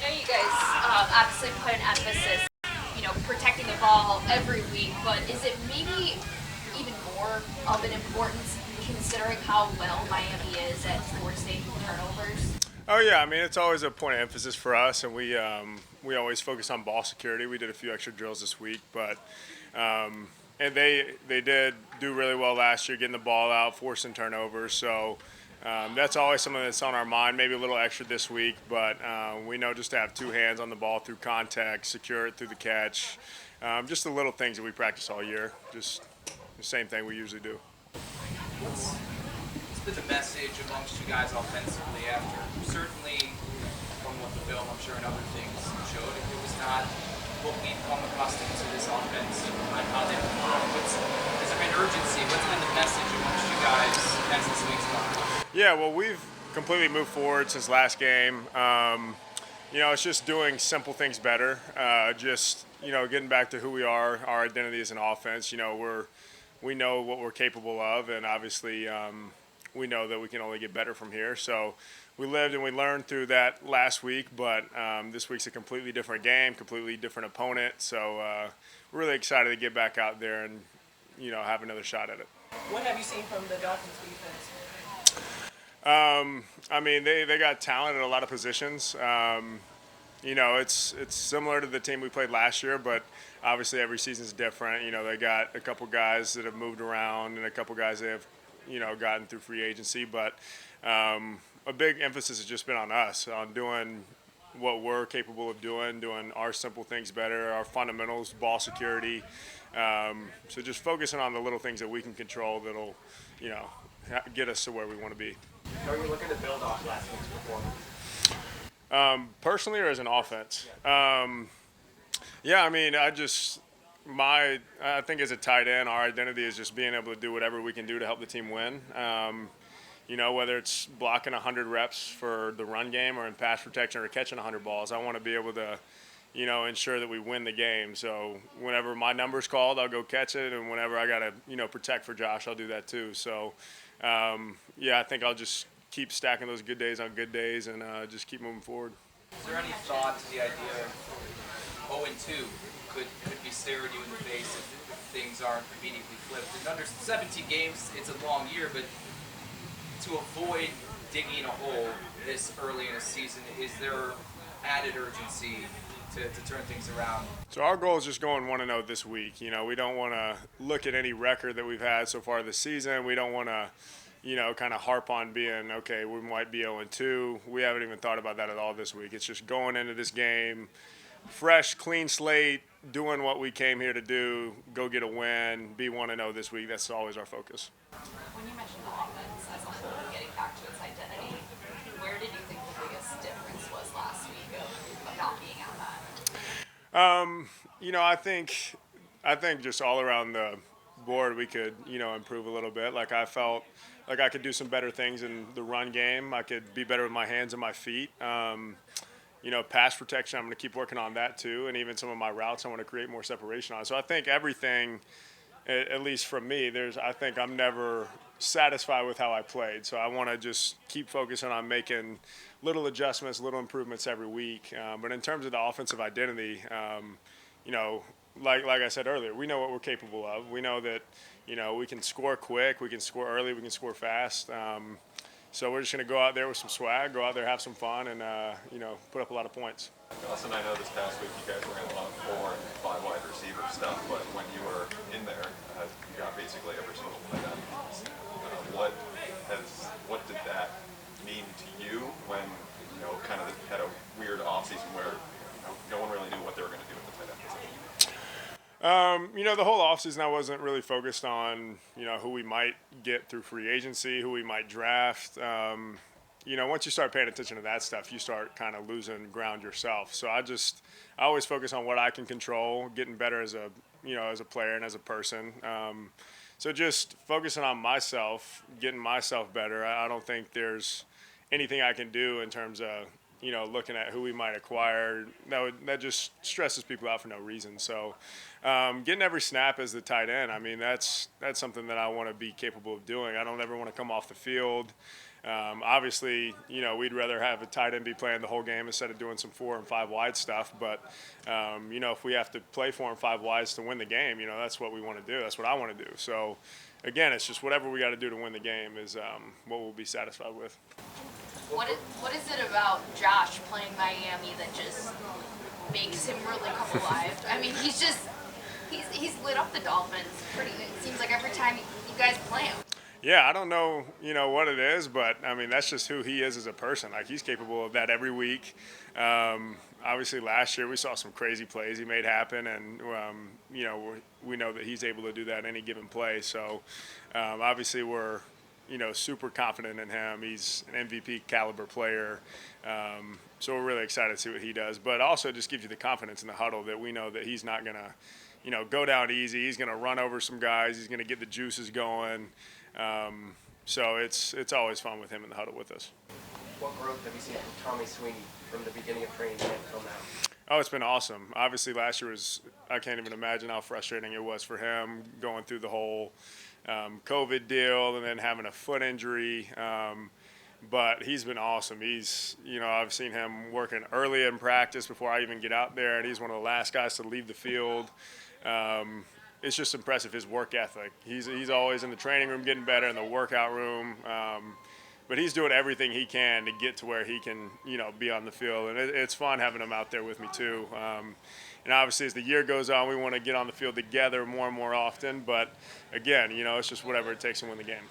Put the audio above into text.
know you guys obviously put an emphasis, protecting the ball every week, but is it maybe even more of an importance considering how well Miami is at forcing turnovers? Oh yeah, I mean it's always a point of emphasis for us, and we always focus on ball security. We did a few extra drills this week, but and they did do really well last year, getting the ball out, forcing turnovers. So that's always something that's on our mind. Maybe a little extra this week, but we know just to have two hands on the ball through contact, secure it through the catch, just the little things that we practice all year. Just the same thing we usually do. What's been the message amongst you guys offensively after certainly from what the film, I'm sure, and other things showed, it was not what we've come accustomed to this offense and how they perform. Has there been urgency? What's been the message amongst you guys as this week's gone on? Yeah, well, we've completely moved forward since last game. It's just doing simple things better. Just getting back to who we are, our identity as an offense. We know what we're capable of, and obviously we know that we can only get better from here. So we lived and we learned through that last week, but this week's a completely different game, completely different opponent. So we're really excited to get back out there and have another shot at it. What have you seen from the Dolphins defense? I mean, they got talent at a lot of positions. It's similar to the team we played last year, but obviously every season's different. They got a couple guys that have moved around and a couple guys that have, gotten through free agency. But a big emphasis has just been on us, on doing what we're capable of doing our simple things better, our fundamentals, ball security. So just focusing on the little things that we can control that'll, get us to where we want to be. How are you looking to build off last week's performance? Personally or as an offense? Yeah, I mean, I think as a tight end, our identity is just being able to do whatever we can do to help the team win. Whether it's blocking 100 reps for the run game or in pass protection or catching 100 balls, I want to be able to, ensure that we win the game. So whenever my number's called, I'll go catch it, and whenever I got to, protect for Josh, I'll do that too. So, I think I'll just keep stacking those good days on good days and just keep moving forward. Is there any thought to the idea of 0-2 could be staring you in the face if things aren't immediately flipped? And under 17 games, it's a long year, but to avoid digging a hole this early in a season, is there added urgency to turn things around? So our goal is just going 1-0 this week. We don't want to look at any record that we've had so far this season. We don't want to, kind of harp on being, okay, we might be 0-2. We haven't even thought about that at all this week. It's just going into this game, fresh, clean slate, doing what we came here to do, go get a win, be 1-0 this week. That's always our focus. When you mentioned the offense as a whole getting back to its identity, where did you think the biggest difference was last week of not being out that? I think just all around the board we could, improve a little bit. Like I felt like I could do some better things in the run game. I could be better with my hands and my feet. Pass protection, I'm going to keep working on that too. And even some of my routes, I want to create more separation on. So I think everything, at least from me, I think I'm never satisfied with how I played. So I want to just keep focusing on making little adjustments, little improvements every week. But in terms of the offensive identity, like I said earlier, we know what we're capable of. We know that, we can score quick, we can score early, we can score fast. So we're just going to go out there with some swag, go out there, have some fun, and, put up a lot of points. Dawson, I know this past week you guys ran a lot of 4 and 5 wide receiver stuff, but when you were in there, you got basically every single play down. What did that mean to you when, kind of had a weird offseason where no one really knew what they were going to do with the tight end position? The whole offseason I wasn't really focused on, who we might get through free agency, who we might draft. Once you start paying attention to that stuff, you start kind of losing ground yourself. So I always focus on what I can control, getting better as a player and as a person. So just focusing on myself, getting myself better. I don't think there's anything I can do in terms of, looking at who we might acquire. That just stresses people out for no reason. So getting every snap as the tight end, I mean, that's something that I want to be capable of doing. I don't ever want to come off the field Obviously, we'd rather have a tight end be playing the whole game instead of doing some 4 and 5 wide stuff. But, if we have to play 4 and 5 wides to win the game, that's what we want to do. That's what I want to do. So, again, it's just whatever we got to do to win the game is what we'll be satisfied with. What is it about Josh playing Miami that just makes him really come alive? I mean, he's lit up the Dolphins. It seems like every time you guys play him. Yeah, I don't know, what it is, but I mean that's just who he is as a person. Like he's capable of that every week. Obviously, last year we saw some crazy plays he made happen, and we know that he's able to do that any given play. So obviously we're super confident in him. He's an MVP caliber player. So we're really excited to see what he does. But also just gives you the confidence in the huddle that we know that he's not gonna go down easy. He's gonna run over some guys. He's gonna get the juices going. So it's always fun with him in the huddle with us. What growth have you seen from Tommy Sweeney from the beginning of training camp until now? Oh, it's been awesome. Obviously, last year I can't even imagine how frustrating it was for him going through the whole COVID deal and then having a foot injury. But he's been awesome. I've seen him working early in practice before I even get out there, and he's one of the last guys to leave the field. It's just impressive, his work ethic. He's always in the training room getting better, in the workout room. But he's doing everything he can to get to where he can, be on the field. And it's fun having him out there with me too. And obviously as the year goes on, we want to get on the field together more and more often. But again, it's just whatever it takes to win the game.